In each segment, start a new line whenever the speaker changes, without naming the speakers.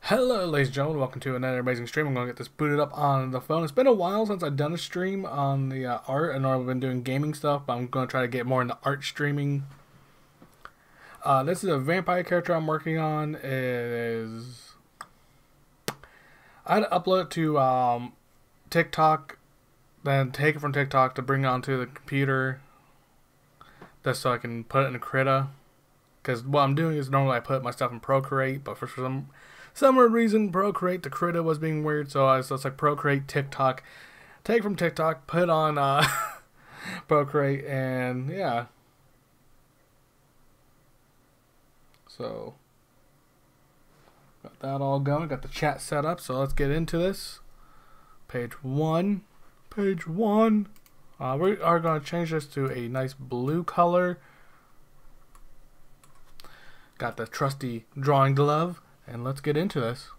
Hello, ladies and gentlemen. Welcome to another amazing stream. I'm going to get this booted up on the phone. It's been a while since I've done a stream on the art. I know I've been doing gaming stuff, but I'm going to try to get more into art streaming. This is a vampire character I'm working on. It is... I had to upload it to TikTok, then take it from TikTok to bring it onto the computer, just so I can put it in Krita. Because what I'm doing is normally I put my stuff in Procreate, but for some weird reason, Procreate to Krita was being weird, so it's like Procreate, TikTok, take from TikTok, put on Procreate, and yeah. So, got that all going, got the chat set up, so let's get into this. Page 1. We are going to change this to a nice blue color. Got the trusty drawing glove. And let's get into this.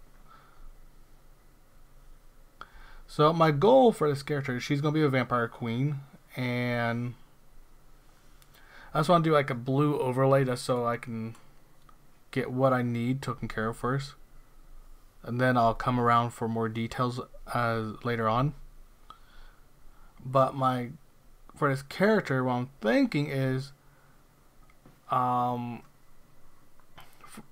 So my goal for this character, she's going to be a vampire queen. And I just want to do like a blue overlay just so I can get what I need taken care of first. And then I'll come around for more details later on. But for this character, what I'm thinking is...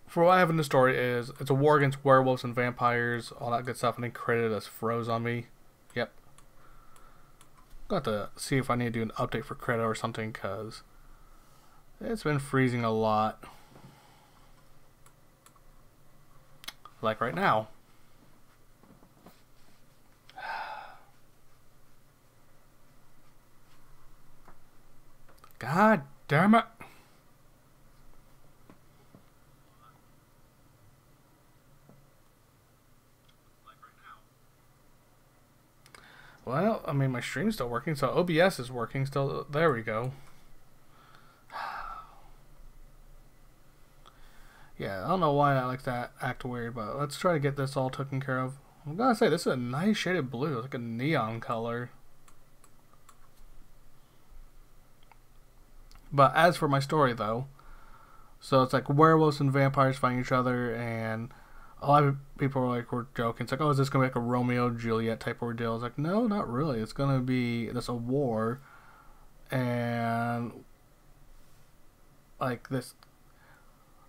for what I have in the story is it's a war against werewolves and vampires, all that good stuff, and then Krita just froze on me. Yep. Got to see if I need to do an update for Krita or something, because it's been freezing a lot. Like right now. God damn it. Well, I mean, my stream's still working, so OBS is working still. There we go. Yeah, I don't know why I like that act weird, but let's try to get this all taken care of. I'm gonna say, this is a nice shaded blue. It's like a neon color. But as for my story, though, so it's like werewolves and vampires fighting each other, and a lot of people were joking. It's like, oh, is this going to be like a Romeo and Juliet type ordeal? It's like, no, not really. It's going to be a war. And like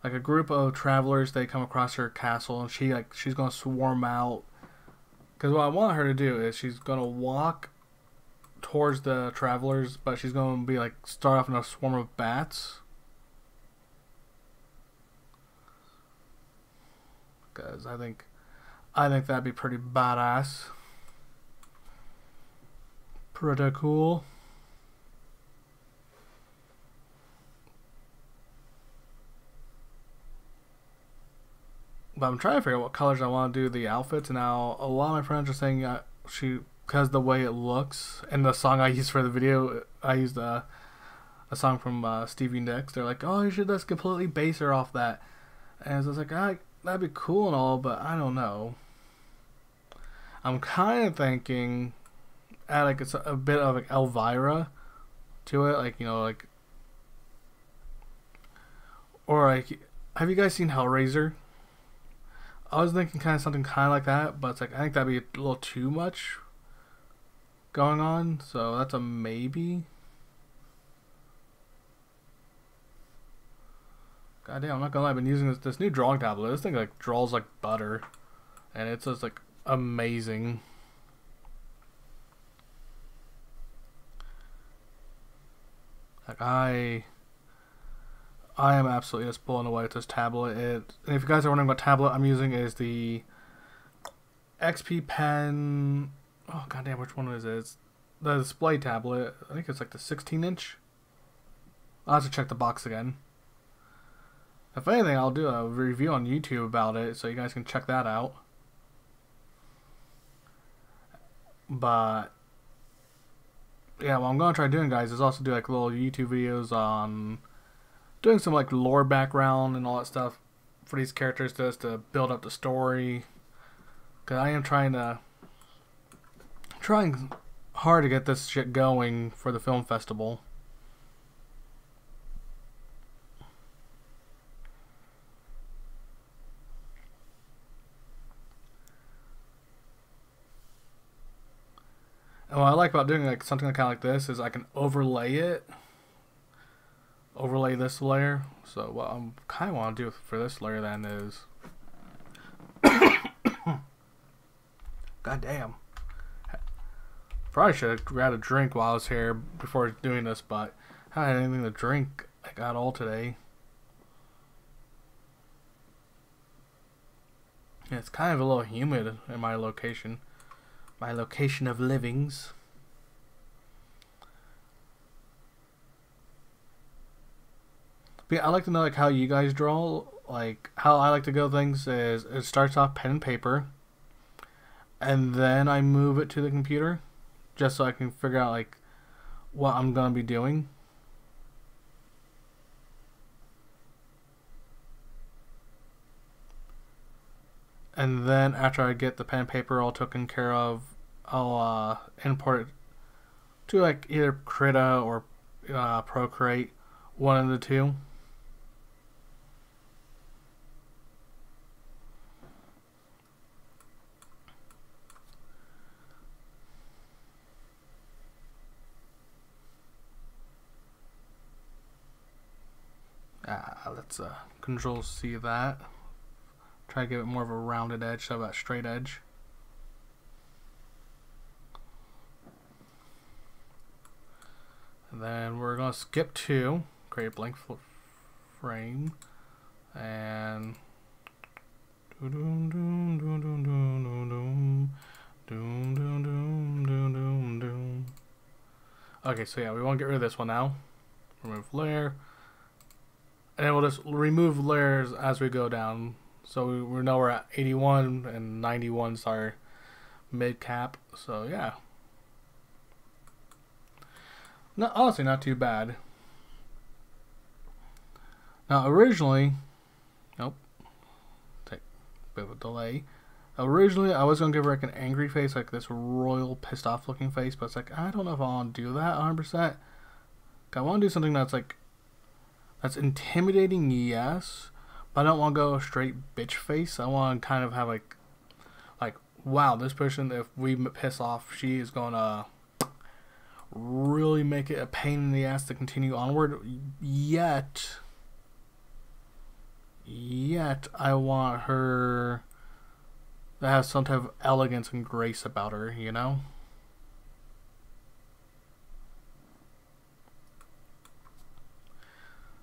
a group of travelers, they come across her castle, and she's going to swarm out. Because what I want her to do is she's going to walk towards the travelers, but she's going to be like, start off in a swarm of bats. Because I think that'd be pretty badass. Pretty cool. But I'm trying to figure out what colors I want to do the outfits. Now, a lot of my friends are saying because the way it looks, and the song I used for the video, I used a song from Stevie Nicks. They're like, oh, you should just completely base her off that. And so I was like, that'd be cool and all, but I don't know. I'm kind of thinking add like a bit of like Elvira to it, like, you know, like, or like, have you guys seen Hellraiser? I was thinking kind of something kind of like that, but it's like, I think that'd be a little too much going on, so that's a maybe. God damn, I'm not gonna lie, I've been using this new drawing tablet. This thing like draws like butter, and it's just like amazing. Like I am absolutely just blown away with this tablet. And if you guys are wondering what tablet I'm using, is the XP Pen. Oh goddamn, which one is it? It's the display tablet. I think it's like the 16-inch. I'll have to check the box again. If anything, I'll do a review on YouTube about it, so you guys can check that out. But yeah, what I'm gonna try doing, guys, is also do like little YouTube videos on doing some like lore background and all that stuff for these characters, just to build up the story. Cause I am trying hard to get this shit going for the film festival. what I like about doing like something kind of like this is I can overlay this layer. So what I kind of want to do for this layer then is, god damn, probably should have grabbed a drink while I was here before doing this, but I haven't had anything to drink like at all today. Yeah, it's kind of a little humid in my location of livings. But yeah, I like to know like how you guys draw. Like how I like to go things is it starts off pen and paper, and then I move it to the computer, just so I can figure out like what I'm gonna be doing. And then after I get the pen and paper all taken care of, I'll import it to like either Krita or Procreate, one of the two. Let's Control C that. Try to give it more of a rounded edge, so that straight edge. And then we're going to skip to create a blank frame, and okay, so yeah, we want to get rid of this one now. Remove layer, and then we'll just remove layers as we go down. So we know we're at 81 and 91's our mid cap. So yeah, honestly not too bad. Now originally, nope, take a bit of a delay. Originally I was gonna give her like an angry face, like this royal pissed off looking face, but it's like I don't know if I want to do that 100%. I want to do something that's like that's intimidating, yes. I don't want to go straight bitch face. I want to kind of have like wow, this person, if we piss off, she is gonna really make it a pain in the ass to continue onward. Yet I want her to have some type of elegance and grace about her, you know?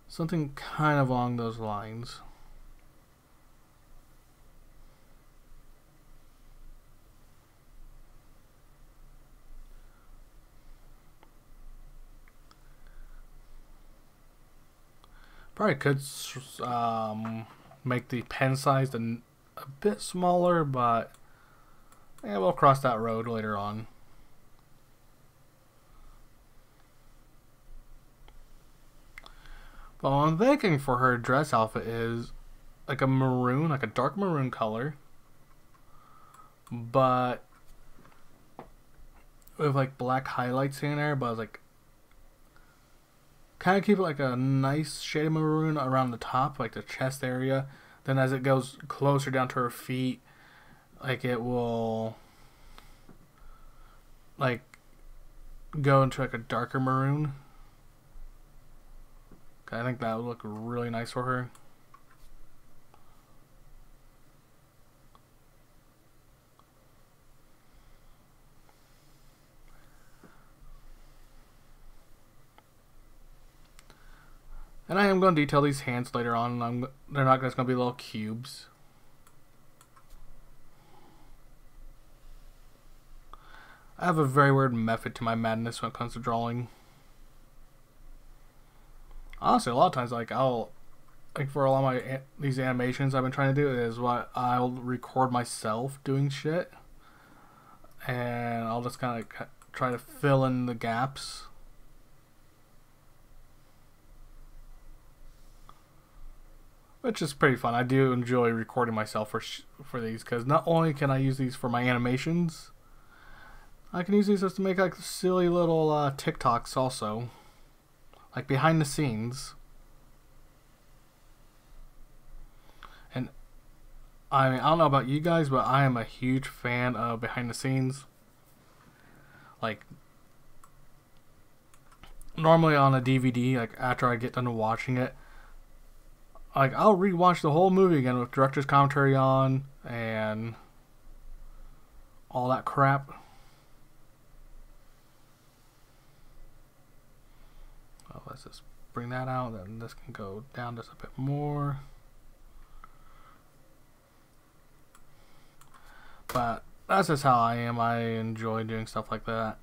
Something kind of along those lines. Probably could make the pen size a bit smaller, but yeah, we'll cross that road later on. But what I'm thinking for her dress outfit is like a maroon, like a dark maroon color, but with like black highlights in there, but like kind of keep it like a nice shade of maroon around the top, like the chest area. Then as it goes closer down to her feet, like it will like go into like a darker maroon. I think that would look really nice for her. And I am going to detail these hands later on. They're not just going to be little cubes. I have a very weird method to my madness when it comes to drawing. Honestly, a lot of times, like I'll, like for a lot of these animations I've been trying to do is what I'll record myself doing shit, and I'll just kind of try to fill in the gaps. Which is pretty fun. I do enjoy recording myself for these, because not only can I use these for my animations, I can use these just to make like silly little TikToks also, like behind the scenes. And I don't know about you guys, but I am a huge fan of behind the scenes. Like, normally on a DVD, like after I get done watching it, like I'll rewatch the whole movie again with director's commentary on and all that crap. Oh, let's just bring that out. Then this can go down just a bit more. But that's just how I am. I enjoy doing stuff like that.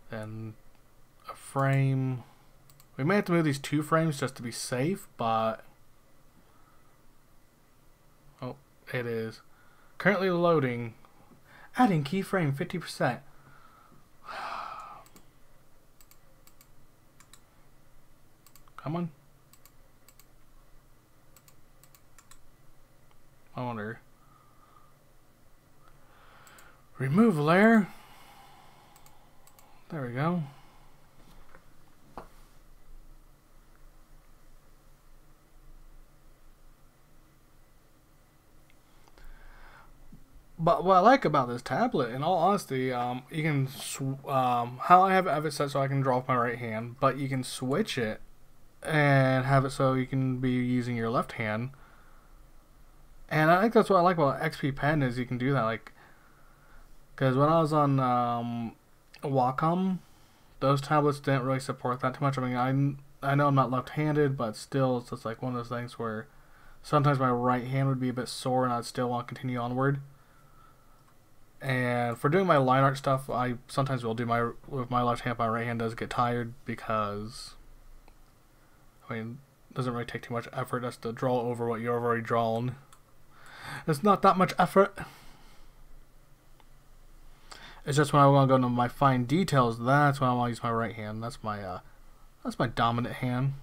Then a frame. We may have to move these 2 frames just to be safe, but oh, it is currently loading. Adding keyframe 50%. Come on. I wonder. Remove layer. There we go. But what I like about this tablet, in all honesty, you can how I have it set so I can draw with my right hand, but you can switch it and have it so you can be using your left hand. And I think that's what I like about XP Pen is you can do that. Like, because when I was on Wacom, those tablets didn't really support that too much. I mean, I know I'm not left-handed, but still, it's just like one of those things where sometimes my right hand would be a bit sore, and I'd still want to continue onward. And for doing my line art stuff, I sometimes will do with my left hand. My right hand does get tired because, I mean, it doesn't really take too much effort just to draw over what you've already drawn. It's not that much effort. It's just when I want to go into my fine details, that's when I want to use my right hand. That's my dominant hand.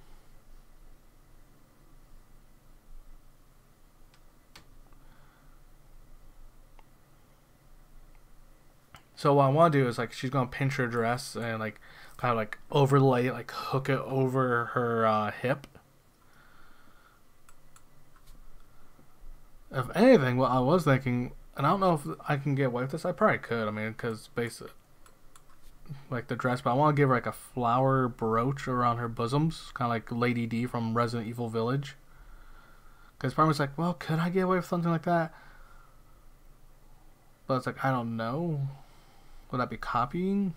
So what I want to do is, like, she's gonna pinch her dress and like kind of like overlay it, like hook it over her hip. If anything, what I was thinking, and I don't know if I can get away with this. I probably could. I mean, because basically, like the dress, but I want to give her like a flower brooch around her bosoms, kind of like Lady D from Resident Evil Village. Because part of me's like, well, could I get away with something like that? But it's like, I don't know. Would that be copying?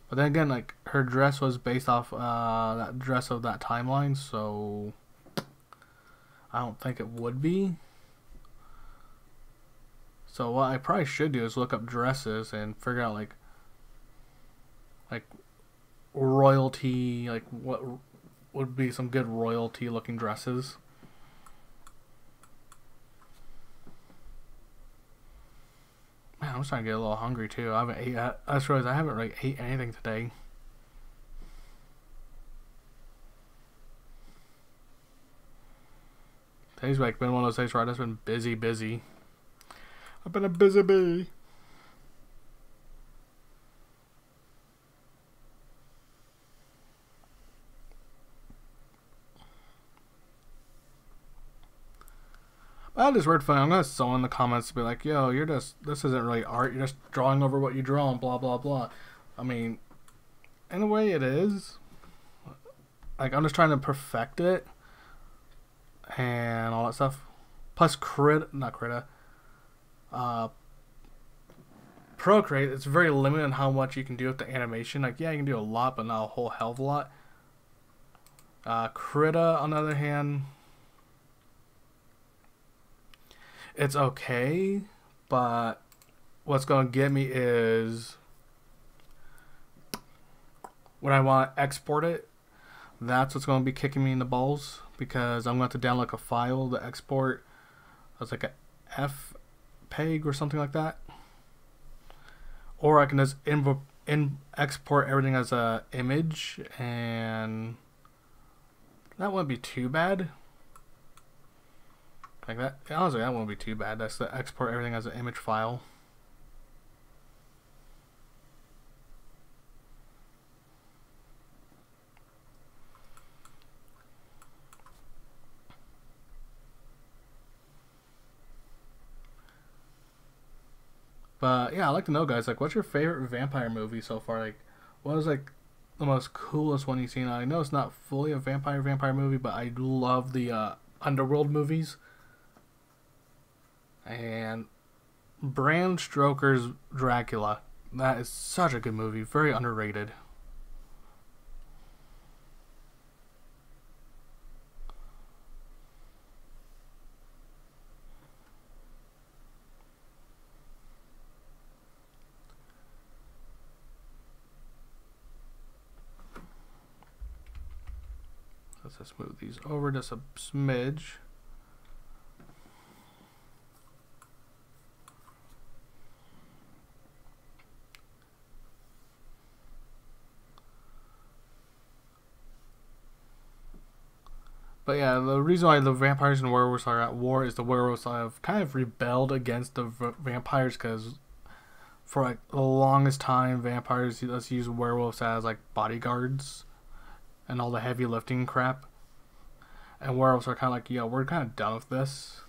But then again, like, her dress was based off that dress of that timeline, so I don't think it would be. So what I probably should do is look up dresses and figure out like royalty, like what would be some good royalty looking dresses. Man, I'm starting to get a little hungry too. I haven't ate. I just realized I haven't really ate anything today. Today's like been one of those days where I've just been busy. I've been a busy bee. I had this weird feeling. I'm gonna someone in the comments to be like, "Yo, this isn't really art. You're just drawing over what you draw and blah blah blah." I mean, in a way, it is. Like, I'm just trying to perfect it and all that stuff. Plus, Procreate. It's very limited on how much you can do with the animation. Like, yeah, you can do a lot, but not a whole hell of a lot. Krita, on the other hand, it's okay, but what's going to get me is when I want to export it, that's what's going to be kicking me in the balls, because I'm going to have to download a file to export. It's like a FPEG or something like that. Or I can just export everything as a image, and that wouldn't be too bad. Like that, honestly, that won't be too bad. That's to export everything as an image file. But yeah, I'd like to know, guys, like, what's your favorite vampire movie so far? Like, what was like the most coolest one you've seen? I know it's not fully a vampire movie, but I love the Underworld movies. And Bram Stoker's Dracula. That is such a good movie. Very underrated. Let's just move these over just a smidge. But yeah, the reason why the vampires and werewolves are at war is the werewolves have kind of rebelled against the vampires because for like the longest time, vampires let's use werewolves as like bodyguards and all the heavy lifting crap. And werewolves are kind of like, yo, we're kind of done with this.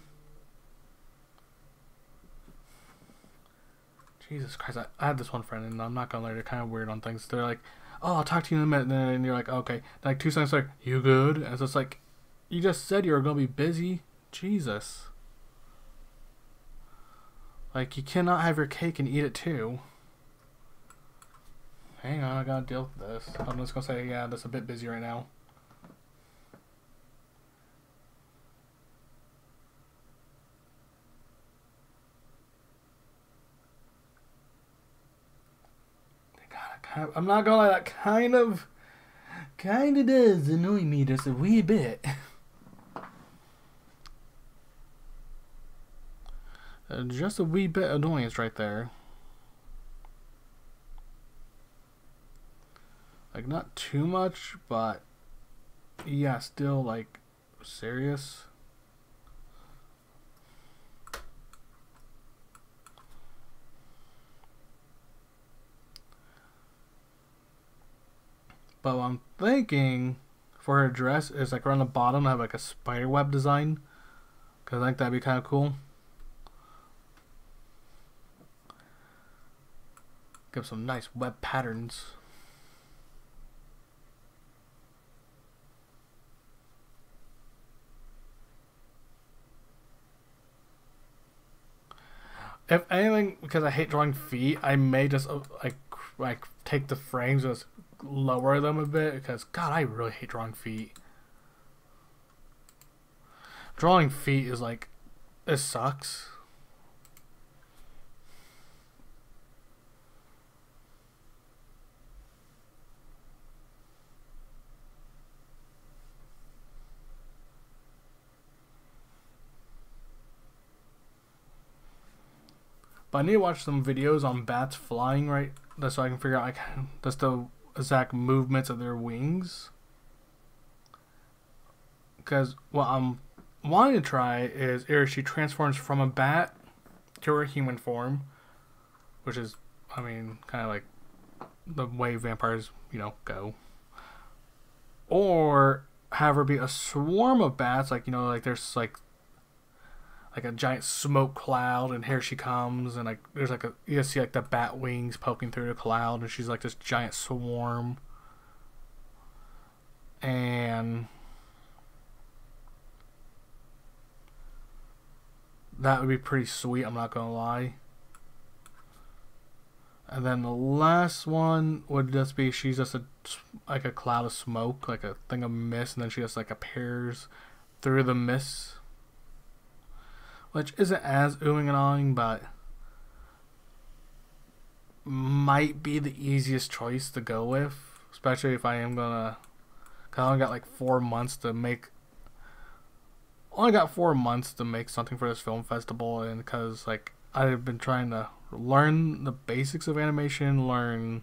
Jesus Christ, I had this one friend, and I'm not gonna lie, they're kind of weird on things. They're like, oh, I'll talk to you in a minute, and you're like, okay. Like 2 seconds later, you good? And so it's like, you just said you were gonna be busy. Jesus. Like, you cannot have your cake and eat it too. Hang on, I gotta deal with this. I'm just gonna say, yeah, that's a bit busy right now. I'm not gonna lie, that kind of does annoy me just a wee bit. Just a wee bit annoyance right there. Like, not too much, but yeah, still like serious. But what I'm thinking for her dress is like around the bottom have like a spider web design, cause I think that'd be kind of cool. Give some nice web patterns. If anything, because I hate drawing feet, I may just like take the frames and just lower them a bit, because God, I really hate drawing feet. Drawing feet is like, it sucks. But I need to watch some videos on bats flying, right? That's so I can figure out like that's the exact movements of their wings. Because what I'm wanting to try is either she transforms from a bat to her human form, which is, I mean, kind of like the way vampires, you know, go. Or have her be a swarm of bats, like, you know, like there's like a giant smoke cloud, and here she comes, and like there's like a, you see like the bat wings poking through the cloud, and she's like this giant swarm. And that would be pretty sweet, I'm not gonna lie. And then the last one would just be she's just like a cloud of smoke, like a thing of mist, and then she just like appears through the mist, which isn't as oohing and awing, but might be the easiest choice to go with, especially if I am gonna. Cause I only got like 4 months to make. Only got 4 months to make something for this film festival, and because like I've been trying to learn the basics of animation, learn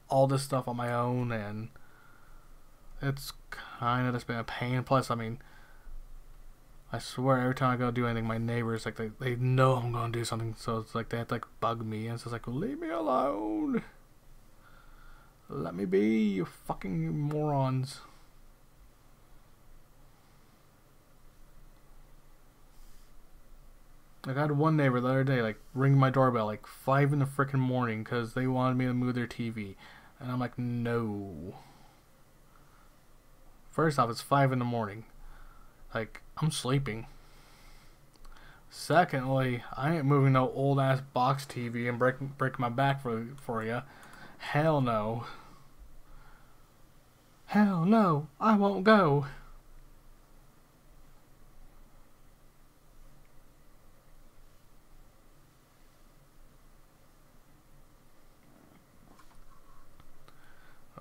all this stuff on my own, and it's kind of just been a pain. Plus, I mean, I swear every time I go do anything, my neighbors like they know I'm gonna do something, so it's like they have to like bug me, and it's just like, leave me alone, let me be, you fucking morons. Like, I had one neighbor the other day, like, ring my doorbell, like, 5 in the freaking morning because they wanted me to move their TV. And I'm like, no. First off, it's 5 in the morning. Like, I'm sleeping. Secondly, I ain't moving no old-ass box TV and break my back for you. Hell no. Hell no, I won't go.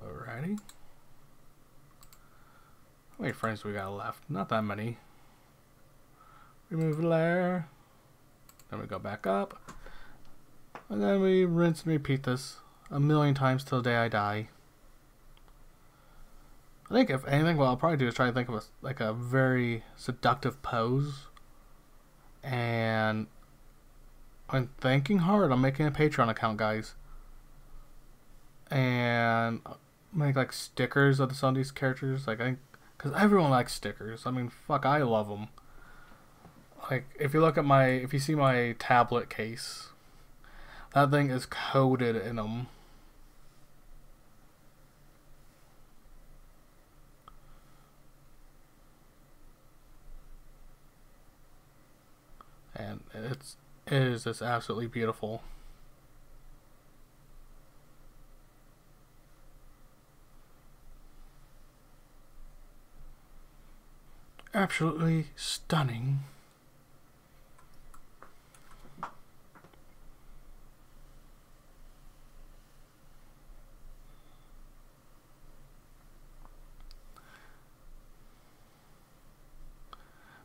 Alrighty. How many frames we got left? Not that many. Remove layer. Then we go back up. And then we rinse and repeat this a million times till the day I die. I think if anything, what I'll probably do is try to think of a very seductive pose. And I'm thinking hard. I'm making a Patreon account, guys. And make like stickers of some of these characters. Like, because everyone likes stickers. I mean, fuck, I love them. Like, if you see my tablet case, that thing is coated in them. And it is just absolutely beautiful. Absolutely stunning.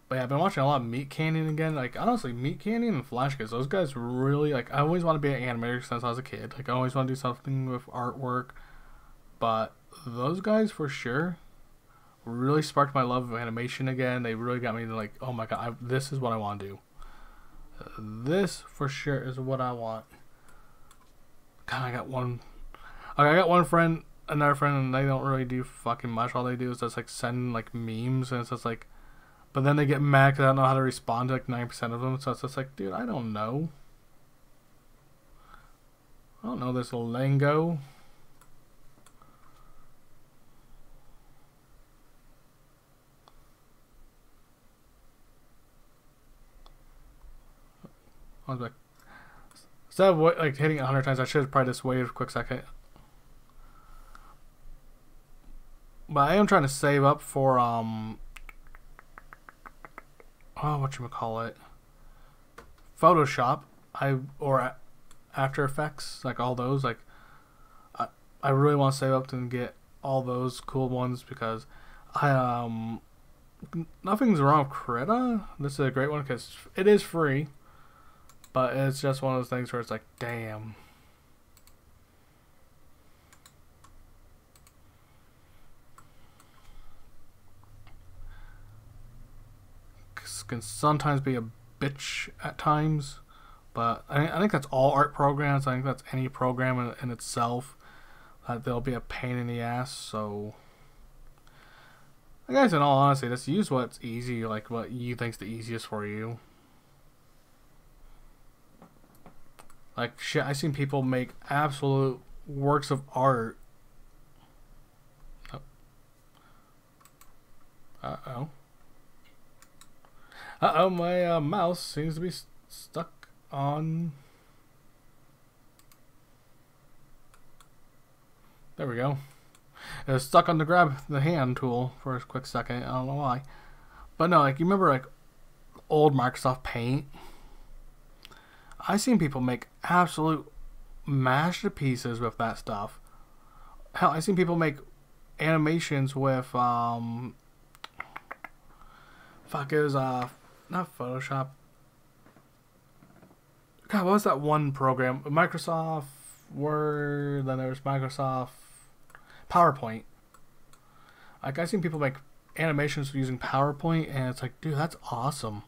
But yeah, I've been watching a lot of Meat Canyon again. Like, honestly, Meat Canyon and Flash Kids, those guys really, like, I always want to be an animator since I was a kid. Like, I always want to do something with artwork. But those guys, for sure, really sparked my love of animation again. They really got me to, like, oh my god, this is what I want to do. This, for sure, is what I want. God, I got one friend, another friend, and they don't really do fucking much. All they do is just, like, send, like, memes, and it's just, like, but then they get mad because I don't know how to respond to like 9% of them. So it's just like, dude, I don't know. I don't know this lingo. I was like, instead of like hitting it 100 times, I should have probably just waited a quick second. But I am trying to save up for whatchamacallit, Photoshop, or After Effects, like all those, like I really want to save up to get all those cool ones because nothing's wrong with Krita. This is a great one because it is free, but it's just one of those things where it's like, damn. Can sometimes be a bitch at times, but I think that's all art programs. I think that's any program in itself that they'll be a pain in the ass. So I guess in all honesty, just use what's easy, like what you think's the easiest for you. Like shit, I've seen people make absolute works of art. Uh-oh. Uh-oh, my mouse seems to be stuck on... There we go. It was stuck on the grab the hand tool for a quick second. I don't know why. But no, like, you remember, like, old Microsoft Paint? I've seen people make absolute mashed to pieces with that stuff. Hell, I've seen people make animations with, fuck, it was, not Photoshop. God, what was that one program? Microsoft Word, then there was Microsoft PowerPoint. Like, I've seen people make animations using PowerPoint, and it's like, dude, that's awesome.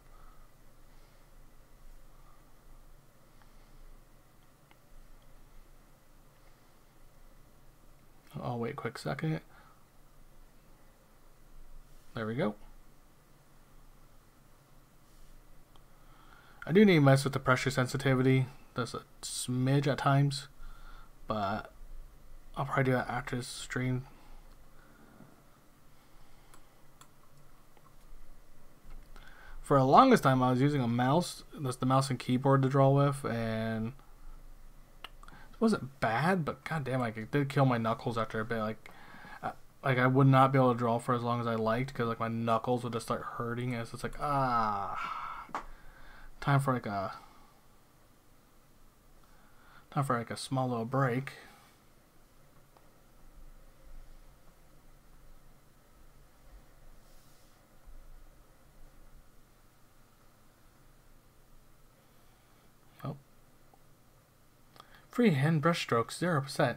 I'll wait a quick second. There we go. I do need to mess with the pressure sensitivity. There's a smidge at times, but I'll probably do that after this stream. For the longest time, I was using a mouse. That's the mouse and keyboard to draw with, and it wasn't bad, but goddamn, like it did kill my knuckles after a bit. Like I would not be able to draw for as long as I liked because like my knuckles would just start hurting, and it's just like time for like a small little break. Oh. Freehand brushstrokes 0%.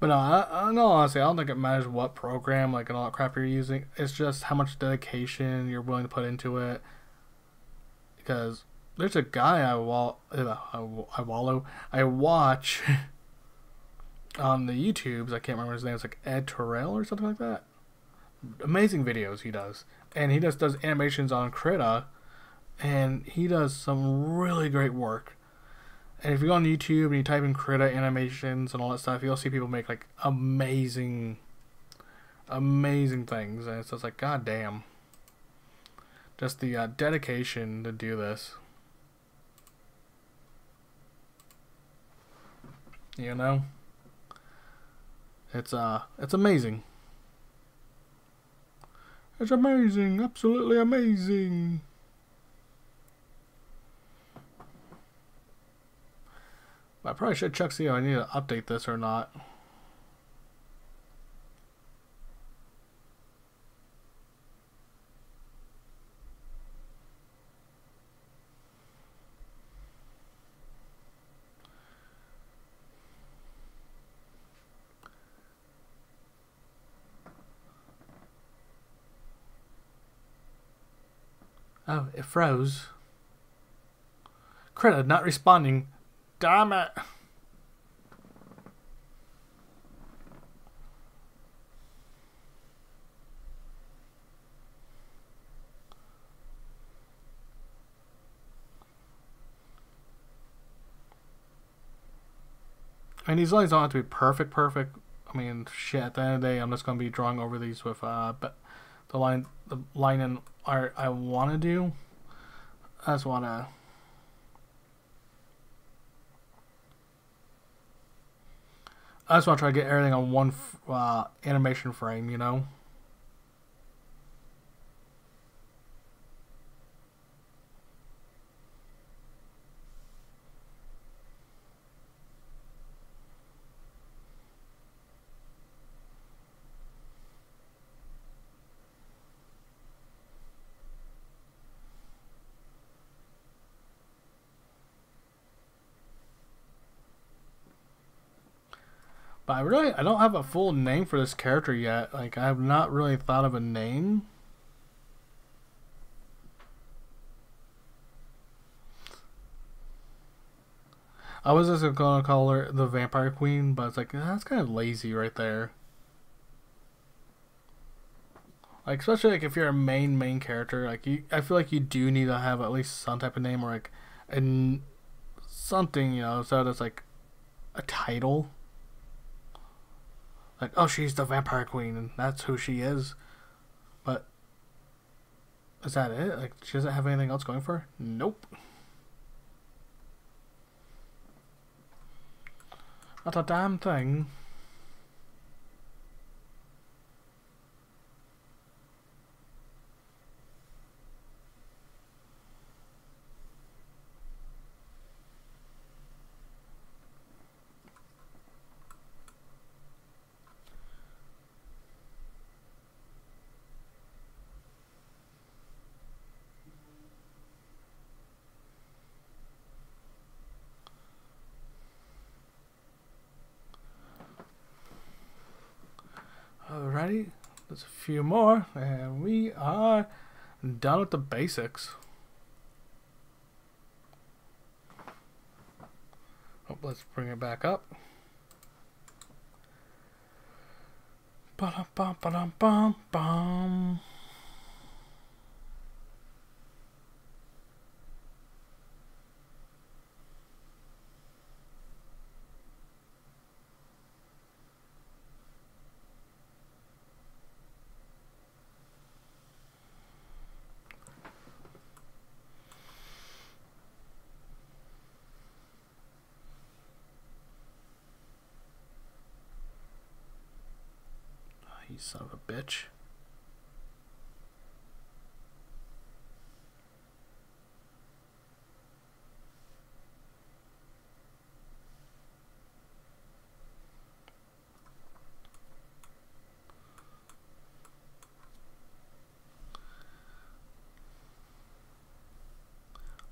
But no, honestly, I don't think it matters what program, like, and all that crap you're using. It's just how much dedication you're willing to put into it. Because there's a guy I watch on the YouTubes. I can't remember his name. It's like Ed Terrell or something like that. Amazing videos he does, and he just does animations on Krita, and he does some really great work. And if you go on YouTube and you type in Krita animations and all that stuff, you'll see people make like amazing things. And it's just like, god damn. Just the dedication to do this. You know? It's amazing. It's amazing, absolutely amazing. I probably should check see if I need to update this or not. Oh, it froze. Krita not responding. Damn it. And these lines don't have to be perfect. I mean, shit, at the end of the day, I'm just going to be drawing over these with the line and art I want to do. I just want to... try to get everything on one animation frame, you know? But I don't have a full name for this character yet. Like, I have not really thought of a name. I was just gonna call her the Vampire Queen, but it's like, that's kind of lazy right there. Like, especially like if you're a main character, like I feel like you do need to have at least some type of name or like something, you know, so that's like a title. Like, oh, she's the Vampire Queen, and that's who she is. But is that it? Like, she doesn't have anything else going for her? Nope. Not a damn thing. Alrighty, there's a few more, and we are Done with the basics. Oh, let's bring it back up. Ba-dum-bum-ba-dum-bum-bum. You son of a bitch.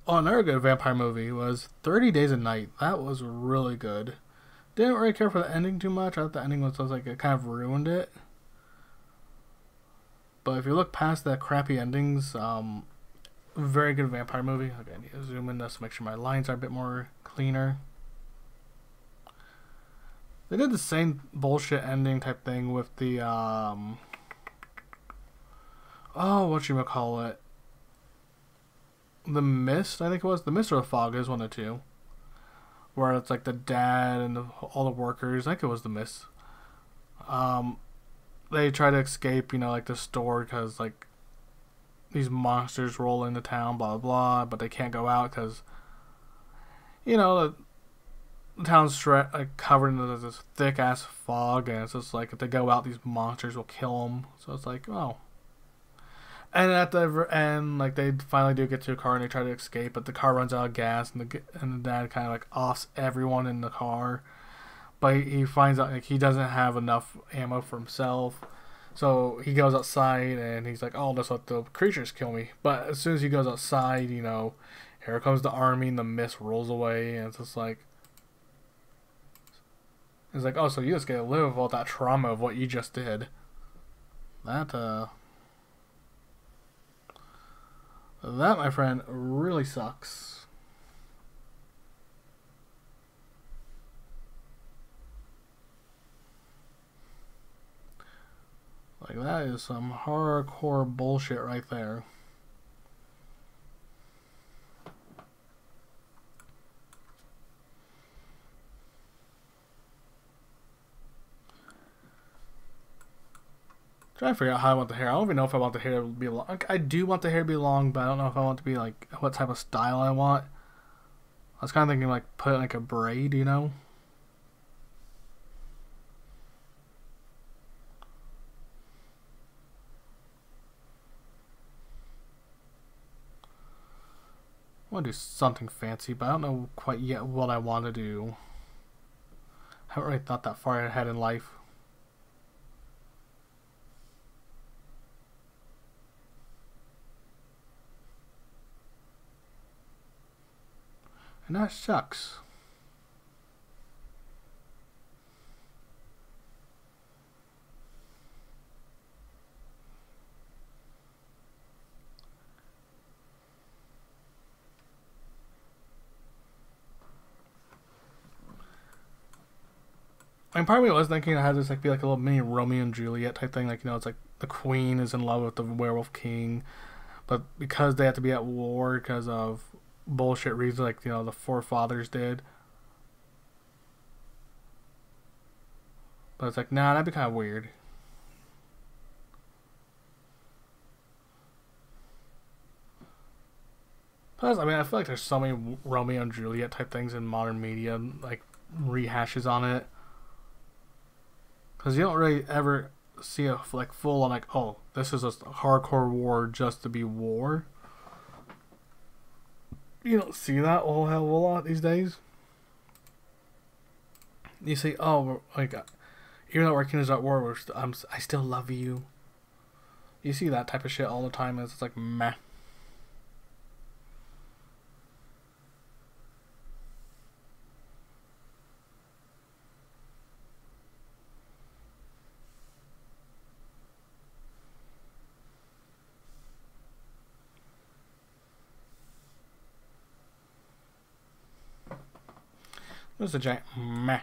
Oh, another good vampire movie was 30 Days a Night. That was really good. Didn't really care for the ending too much. I thought the ending was like it kind of ruined it. But if you look past the crappy endings, very good vampire movie. Okay, I need to zoom in this to make sure my lines are a bit more cleaner. They did the same bullshit ending type thing with the oh, whatchamacallit? The Mist, I think it was. The Mist or the Fog is one of the two. Where it's like the dad and all the workers. I think it was the Mist. They try to escape, like the store because like these monsters roll into town, blah blah blah, but they can't go out because the town's like covered in this thick ass fog, and it's just like if they go out, these monsters will kill them. So it's like, oh. And at the end, like they finally do get to a car and they try to escape, but the car runs out of gas, and the dad kind of like offs everyone in the car. But he finds out like he doesn't have enough ammo for himself, so he goes outside and he's like, "Oh, let's let the creatures kill me." But as soon as he goes outside, here comes the army, and the mist rolls away, and it's just like, it's like, "Oh, so you just get to live with all that trauma of what you just did." That, my friend, really sucks. Like, that is some hardcore bullshit right there. Trying to figure out how I want the hair. I don't even know if I want the hair to be long. Like, I do want the hair to be long, but I don't know if I want it to be like what type of style I want. I was kind of thinking like put it like a braid, I want to do something fancy, but I don't know quite yet what I want to do. I haven't really thought that far ahead in life. And that sucks. I mean, part of me was thinking I had this like be like a little mini Romeo and Juliet type thing. Like, it's like the queen is in love with the werewolf king, but because they have to be at war because of bullshit reasons, like the forefathers did. But it's like, nah, that'd be kind of weird. Plus, I mean, I feel like there's so many Romeo and Juliet type things in modern media, like rehashes on it. Because you don't really ever see a like full on like, oh, this is a hardcore war just to be war. You don't see that a whole hell of a lot these days. You see, oh, like, even though our kingdom's at war, I still love you. You see that type of shit all the time, and it's like, meh. There's a giant meh.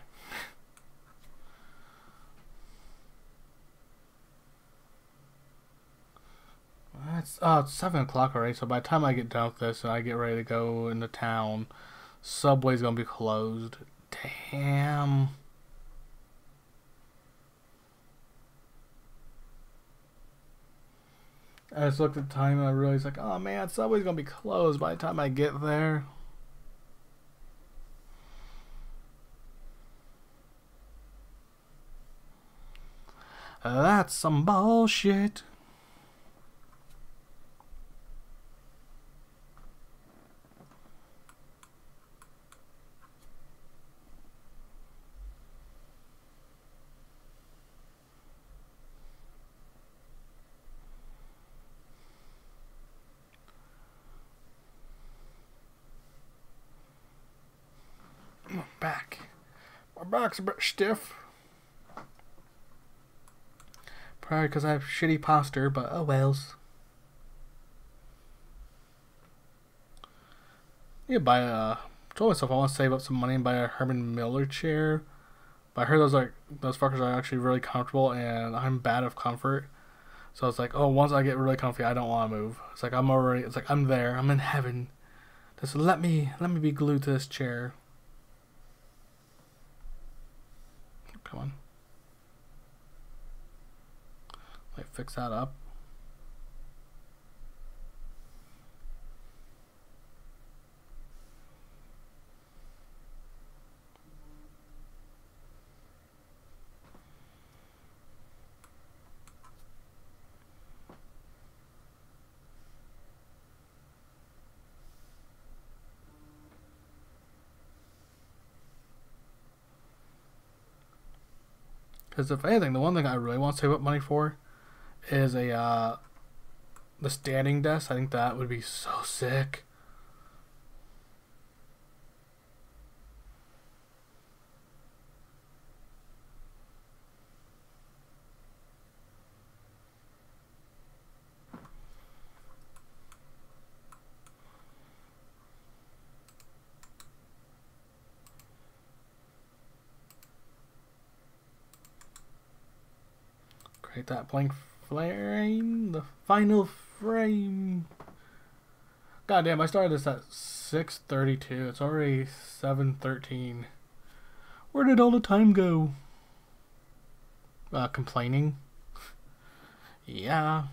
It's 7 o'clock already, so by the time I get done with this and I get ready to go into town, Subway's gonna be closed. Damn. I just looked at the time and I realized, like, oh man, Subway's gonna be closed by the time I get there. That's some bullshit. My back. My back's a bit stiff. Probably because I have shitty posture, but oh wells. Yeah, buy a. Told myself I want to save up some money and buy a Herman Miller chair. But I heard those fuckers are actually really comfortable, and I'm bad of comfort. So it's like, oh, once I get really comfy, I don't want to move. It's like I'm there. I'm in heaven. Just let me be glued to this chair. Come on. Like, fix that up. Because if anything, the one thing I really want to save up money for is the standing desk. I think that would be so sick. Create that blank frame, the final frame. God damn, I started this at 6:32. It's already 7:13. Where did all the time go? Complaining. Yeah.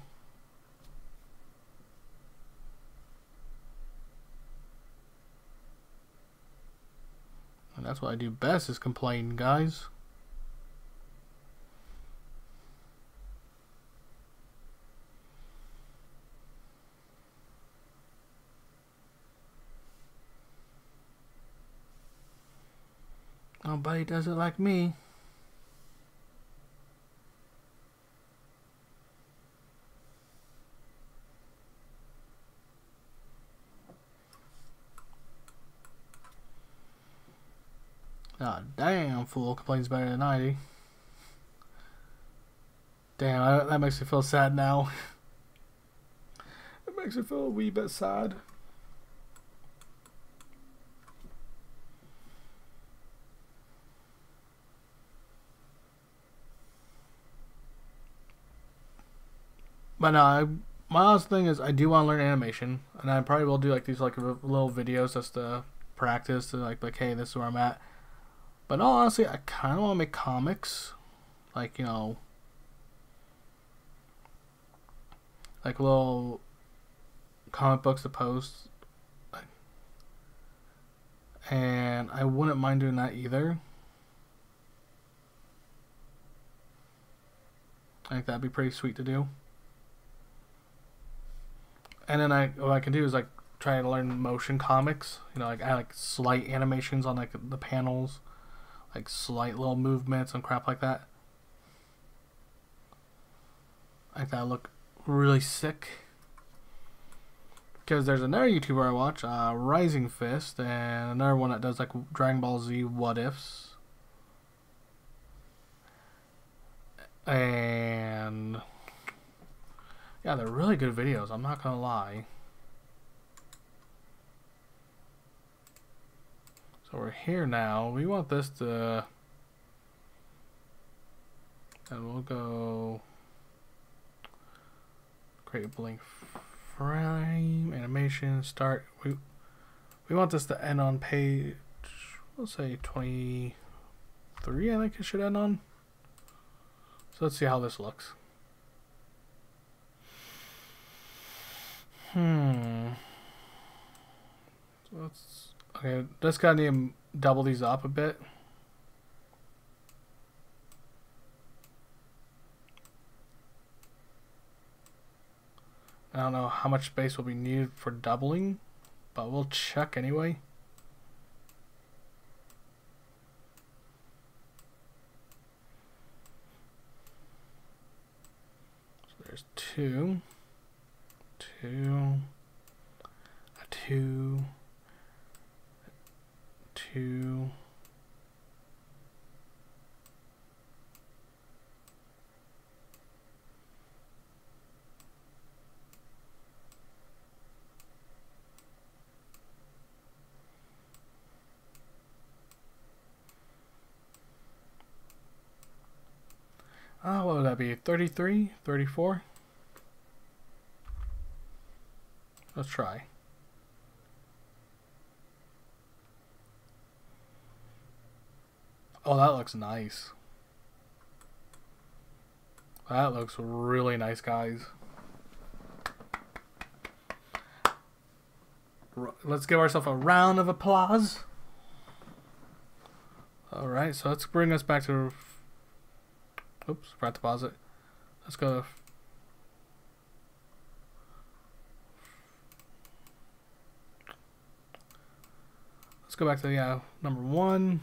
And that's what I do best, is complain, guys. Nobody does it like me. Ah, damn, fool complains better than I do. Damn, that makes me feel sad now. It makes me feel a wee bit sad. But no, my last thing is I do want to learn animation, and I probably will do like these like little videos just to practice, to like hey, this is where I'm at. But no, honestly, I kind of want to make comics, like, you know, like little comic books to post, and I wouldn't mind doing that either. I think that'd be pretty sweet to do. And then what I can do is like try to learn motion comics. You know, like add like slight animations on like the panels, like slight little movements and crap like that. I think that'll look really sick. Because there's another YouTuber I watch, Rising Fist, and another one that does like Dragon Ball Z what ifs. And yeah, they're really good videos, I'm not gonna lie. So we're we're here now. We want this to, and we'll go create blank frame, animation, start. We want this to end on page, we'll say 23, I think it should end on. So let's see how this looks. So let's, okay, just gotta need to double these up a bit. I don't know how much space will be needed for doubling, but we'll check anyway. So there's two, two, a two, two. Oh, what would that be? 33? 34? Let's try. Oh, that looks nice. That looks really nice, guys. Let's give ourselves a round of applause. Alright, so let's bring us back to... Oops, forgot to pause it. Let's go. Let's go back to number 1.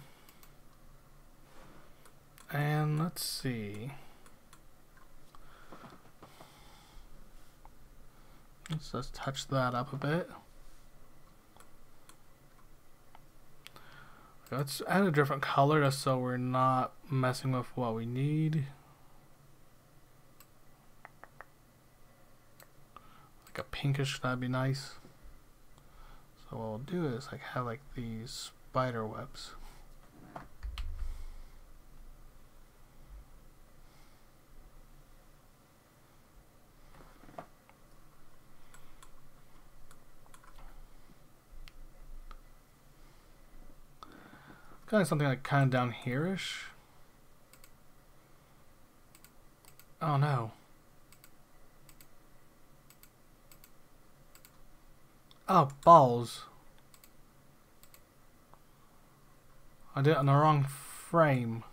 And let's see. Let's just touch that up a bit. Let's add a different color just so we're not messing with what we need. Like a pinkish, that'd be nice. So what we'll do is like have like these spider webs. Kind of something like kind of down here-ish. Oh no. Oh, balls. I did it on the wrong frame.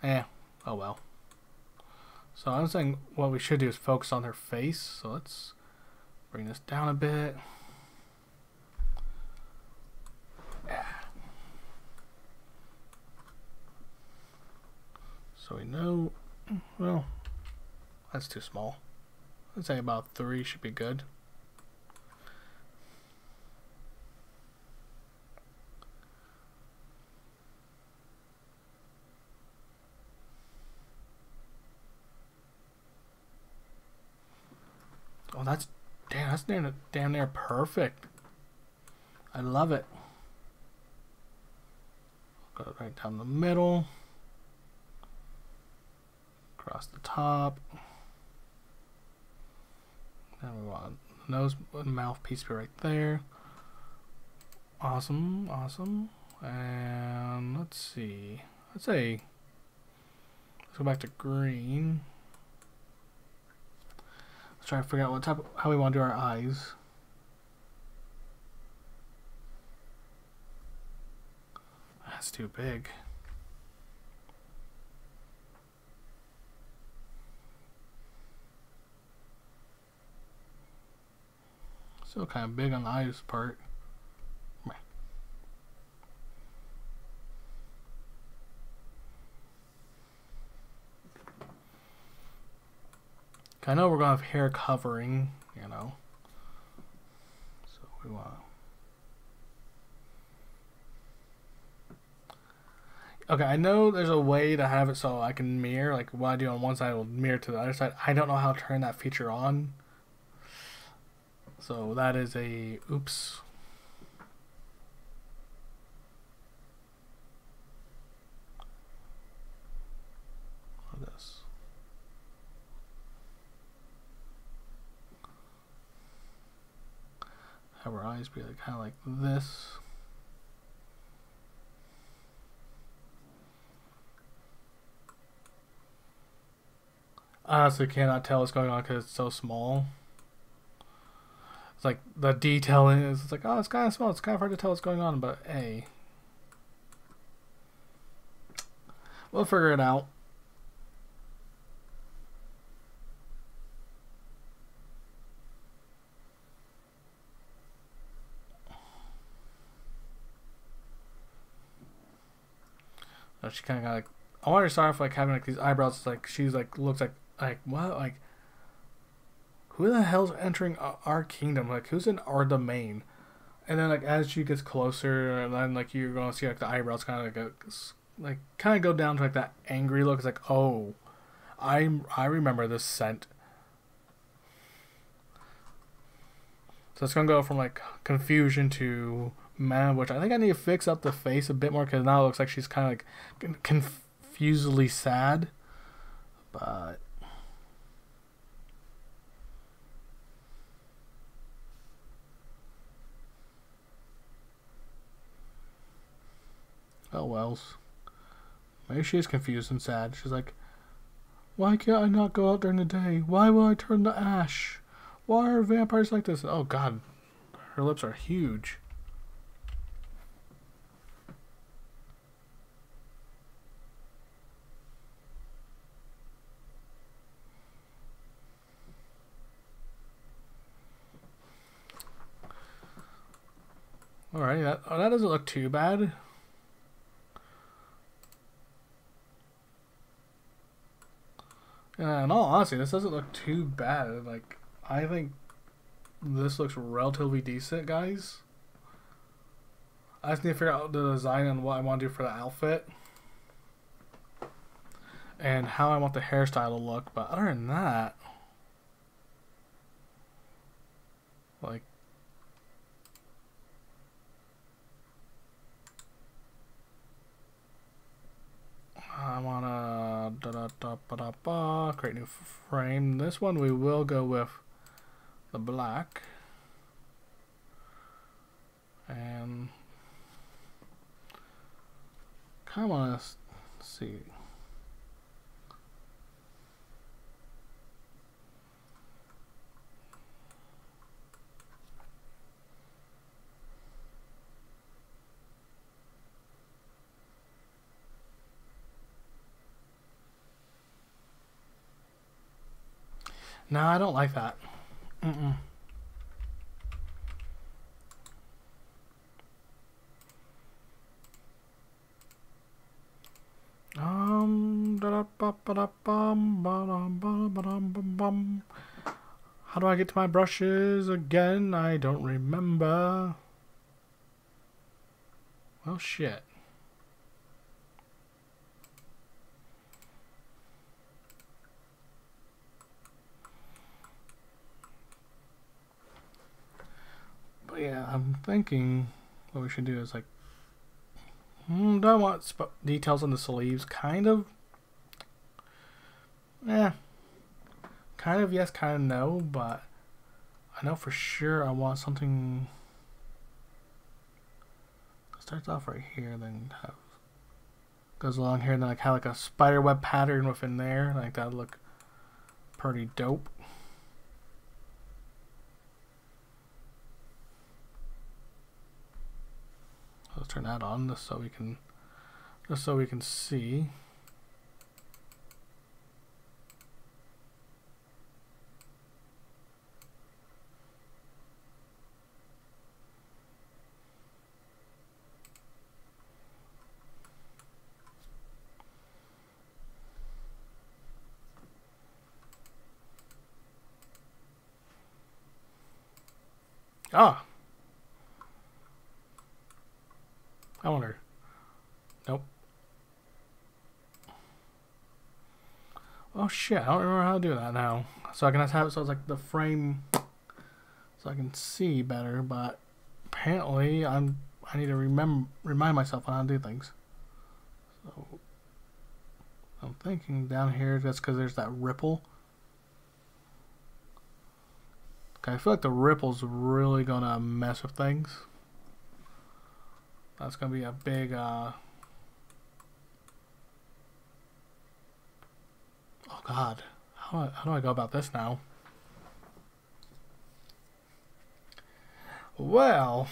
Yeah, oh well. So I'm saying what we should do is focus on her face. So let's bring this down a bit. So we know, well, that's too small. I'd say about 3 should be good. Oh, that's damn near perfect. I love it. Go right down the middle. Across the top. Then we want nose and mouth piece to be right there. Awesome, awesome. And let's see. Let's go back to green. Let's try to figure out how we want to do our eyes. That's too big. Still kind of big on the eyes part. I know we're gonna have hair covering, you know. So we want. Okay, I know there's a way to have it so I can mirror, like what I do on one side will mirror to the other side. I don't know how to turn that feature on. So that is a oops. Have her eyes be like, kind of like this. I honestly cannot tell what's going on because it's so small. It's like the detailing is, it's like, oh, it's kind of small. It's kind of hard to tell what's going on, but hey, we'll figure it out. She kind of got like, I want her to start off like having like these eyebrows. It's like she's like looks like what, like who the hell's entering our kingdom? Like who's in our domain? And then like as she gets closer, and then like you're gonna see like the eyebrows kind of like kind of go down to like that angry look. It's like, oh, I remember this scent. So it's gonna go from like confusion to man, which I think I need to fix up the face a bit more because now it looks like she's kind of like confusedly sad. But oh wells. Maybe she is confused and sad. She's like, why can't I not go out during the day? Why will I turn to ash? Why are vampires like this? Oh god, her lips are huge. Alright, that doesn't look too bad. In all honesty, this doesn't look too bad. Like, I think this looks relatively decent, guys. I just need to figure out the design and what I want to do for the outfit. And how I want the hairstyle to look. But other than that, like, I want to create new frame. This one we will go with the black. And kind of want to see. No, I don't like that. Mm-mm. How do I get to my brushes again? I don't remember. Well, shit. But yeah, I'm thinking what we should do is like, do I want details on the sleeves? Kind of. Yeah. Kind of yes, kind of no, but I know for sure I want something that starts off right here, then goes along here, and then like have like a spider web pattern within there. Like that would look pretty dope. Let's turn that on just so we can see. Ah, I wonder. Nope. Oh shit, I don't remember how to do that now. So I can have it so it's like the frame so I can see better, but apparently I need to remind myself on how to do things. So I'm thinking down here that's because there's that ripple. Okay, I feel like the ripple's really gonna mess with things. That's gonna be a big oh god. How do I go about this now? Well,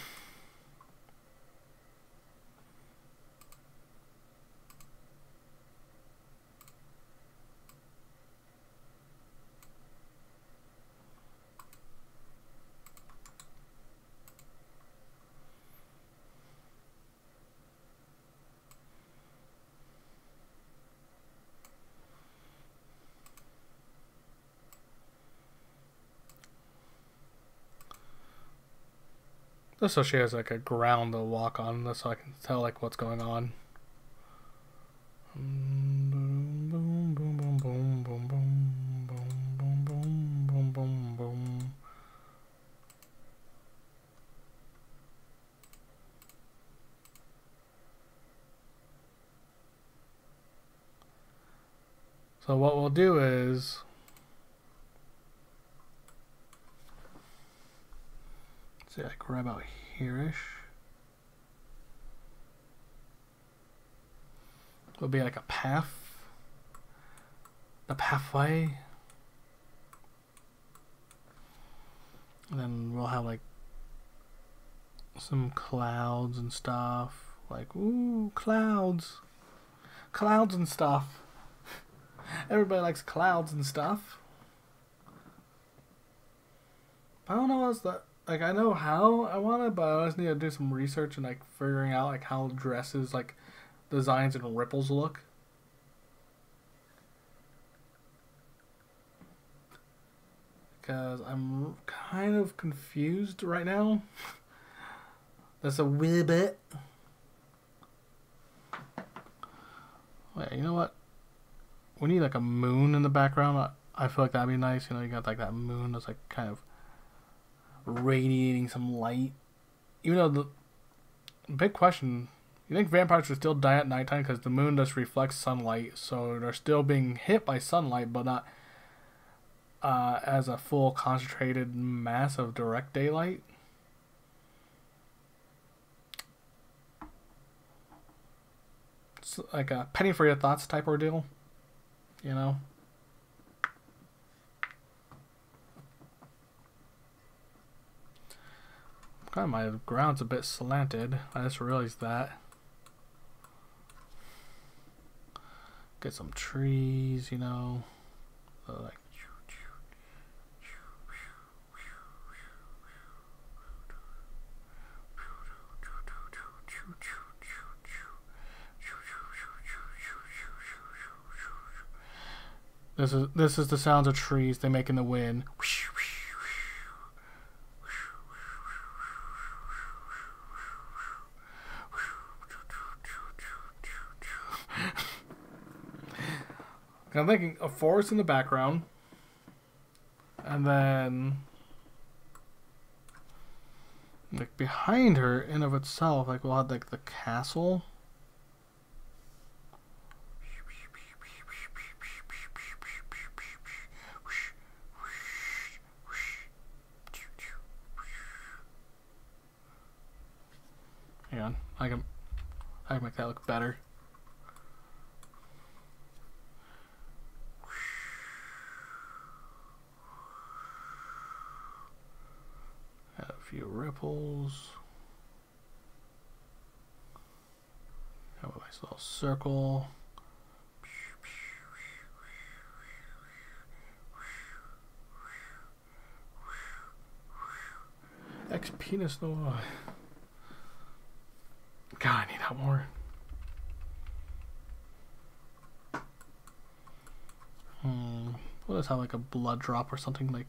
just so she has like a ground to walk on, just so I can tell like what's going on. Boom, boom, boom, boom, boom, boom, boom, boom, boom, boom, boom, boom. So what we'll do is see, like right about here-ish. It'll be like a path. The pathway. And then we'll have like some clouds and stuff. Like, ooh, clouds. Clouds and stuff. Everybody likes clouds and stuff. I don't know what's the... Like, I know how I want it, but I just need to do some research and, like, figuring out, like, how dresses, like, designs and ripples look. Because I'm kind of confused right now. That's a wee bit. Wait, you know what? We need, like, a moon in the background. I feel like that'd be nice. You know, you got, like, that moon that's, like, kind of radiating some light. Even though the big question, you think vampires should still die at nighttime because the moon does reflect sunlight, so they're still being hit by sunlight, but not as a full concentrated mass of direct daylight. It's like a penny for your thoughts type ordeal, you know. God, my ground's a bit slanted. I just realized that. Get some trees, you know. Like. This is the sounds of trees they make in the wind. I'm thinking a forest in the background, and then like behind her in of itself, like we'll have like the castle. Hang on, I can make that look better. Add a few ripples. Have a nice little circle. Ex penis noir. God, I need that more. What does have like a blood drop or something like?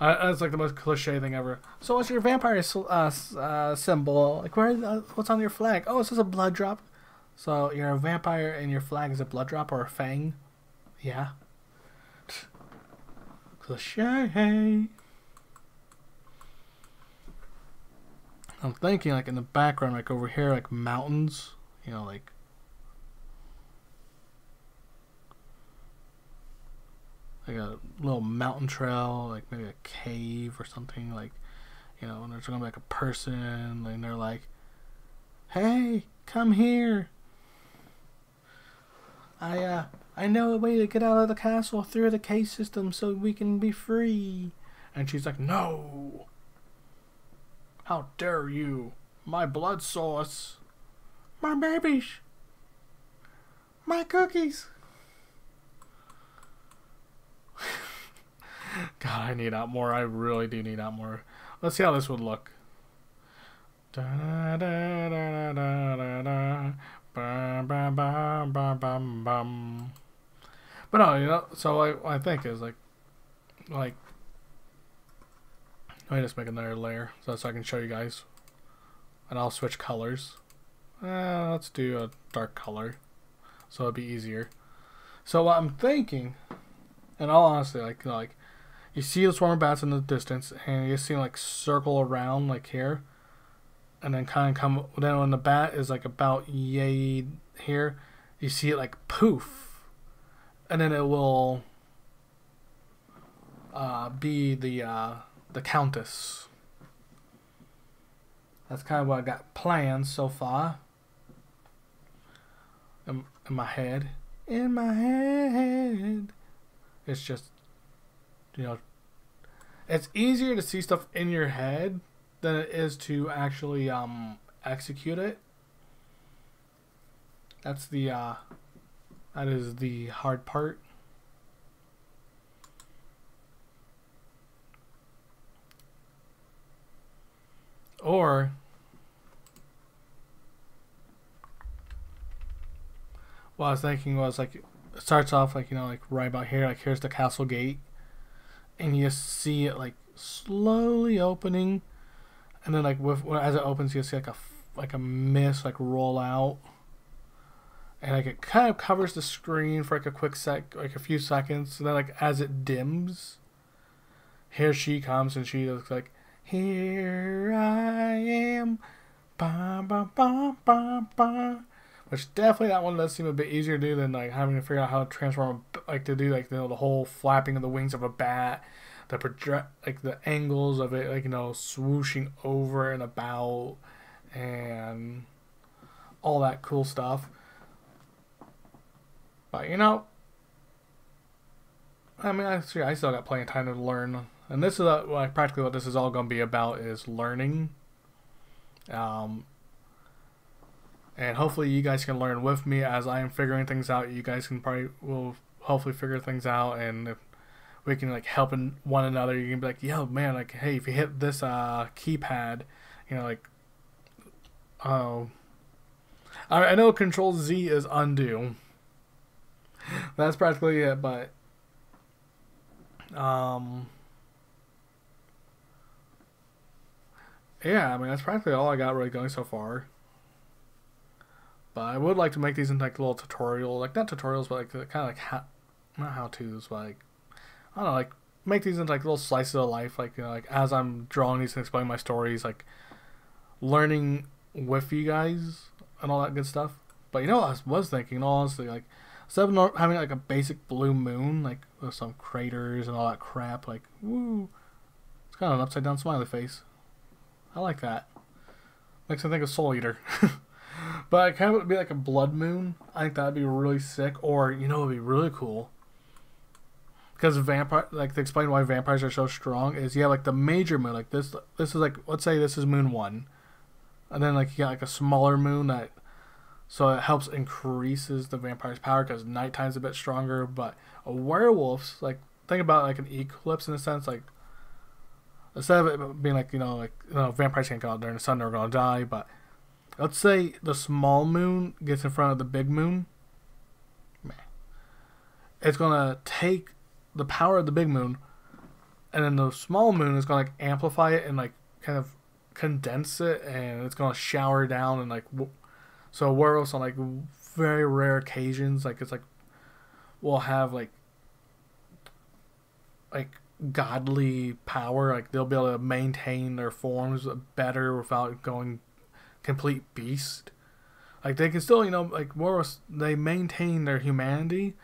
That's like the most cliche thing ever. So what's your vampire symbol? Like what's on your flag? Oh, it's just a blood drop. So you're a vampire and your flag is a blood drop or a fang? Yeah. Cliche. I'm thinking like in the background, like over here, like mountains. You know, like. like a little mountain trail, like maybe a cave or something, like, you know, and there's gonna be like a person, and they're like, "Hey, come here. I know a way to get out of the castle through the cave system so we can be free." And she's like, "No. How dare you? My blood source. My babies. My cookies." God, I need out more. I really do need out more. Let's see how this would look. Da, da, da, da, da, da, da. Bum, bum, bum, bum, bum, bum. But no, you know, so I think is like, let me just make another layer so I can show you guys. And I'll switch colors. Let's do a dark color so it'll be easier. So what I'm thinking, in all honesty, like you see the swarm of bats in the distance, and you see like circle around like here, and then kind of come. Then when the bat is like about yay here, you see it like poof, and then it will be the Countess. That's kind of what I got planned so far. In my head. In my head. It's just, you know, it's easier to see stuff in your head than it is to actually execute it. That is the hard part. Or what I was thinking was like, it starts off like, you know, like right about here, like here's the castle gate, and you just see it like slowly opening, and then like as it opens, you see like a mist like roll out, and like it kind of covers the screen for like a few seconds, and then like as it dims, here she comes, and she looks like, "Here I am, ba ba ba ba ba," which definitely that one does seem a bit easier to do than like having to figure out how to transform, like to do like, you know, the whole flapping of the wings of a bat, like the angles of it, like, you know, swooshing over and about, and all that cool stuff. But you know, I mean, I still got plenty of time to learn. And this is like practically what this is all going to be about, is learning. And hopefully you guys can learn with me as I am figuring things out. You guys will hopefully figure things out, and if we can like help one another, you can be like, "Yo, man, like, hey, if you hit this keypad, you know, like, oh, I know Control Z is undo." That's practically it, but yeah, I mean, that's practically all I got really going so far. But I would like to make these into like little tutorial, like not tutorials, but like kind of like not how to's, but like, I don't know, like make these into like little slices of life, like, you know, like as I'm drawing these and explaining my stories, like learning with you guys and all that good stuff. But you know what I was thinking, honestly, like instead of having like a basic blue moon, like with some craters and all that crap, like, woo, it's kind of an upside down smiley face. I like that. Makes me think of Soul Eater. But it kind of would be like a blood moon. I think that'd be really sick. Or, you know, it'd be really cool, because like to explain why vampires are so strong is, you have like the major moon, like this is like, let's say this is moon 1, and then like you got like a smaller moon so it helps increases the vampire's power because nighttime's a bit stronger. But a werewolf's, like, think about like an eclipse in a sense, like instead of it being like, you know, vampires can't go out during the sun, they're gonna die. But let's say the small moon gets in front of the big moon, it's gonna take the power of the big moon, and then the small moon is gonna like amplify it and like kind of condense it, and it's gonna shower down, and like, so werewolves on like very rare occasions, like it's like will have like godly power, like they'll be able to maintain their forms better without going complete beast. Like they can still, you know, like werewolves, they maintain their humanity,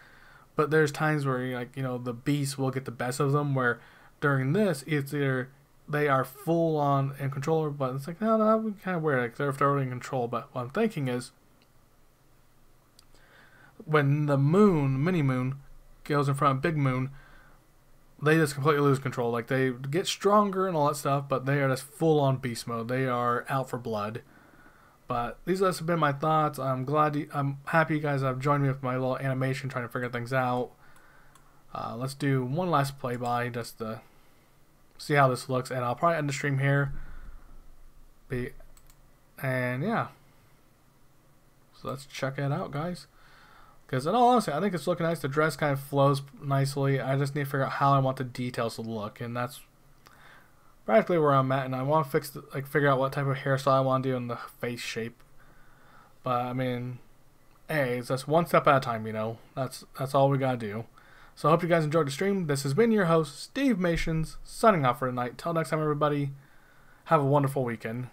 But there's times where, like, the beast will get the best of them, where during this, it's either they are full on in control, but it's like, no, that would be kind of weird. Like, they're already in control. But what I'm thinking is, when the moon, mini moon, goes in front of big moon, they just completely lose control. Like, they get stronger and all that stuff, but they are just full on beast mode. They are out for blood. But these have been my thoughts. I'm happy you guys have joined me with my little animation trying to figure things out. Let's do one last playby just to see how this looks, and I'll probably end the stream here. And yeah, so let's check it out, guys. Because in all honesty, I think it's looking nice. The dress kind of flows nicely. I just need to figure out how I want the details to look, and that's practically where I'm at. And I want to figure out what type of hairstyle I want to do in the face shape. But I mean, hey, it's just one step at a time, That's all we gotta do. So I hope you guys enjoyed the stream. This has been your host, Steve Mations, signing off for tonight. Till next time, everybody, have a wonderful weekend.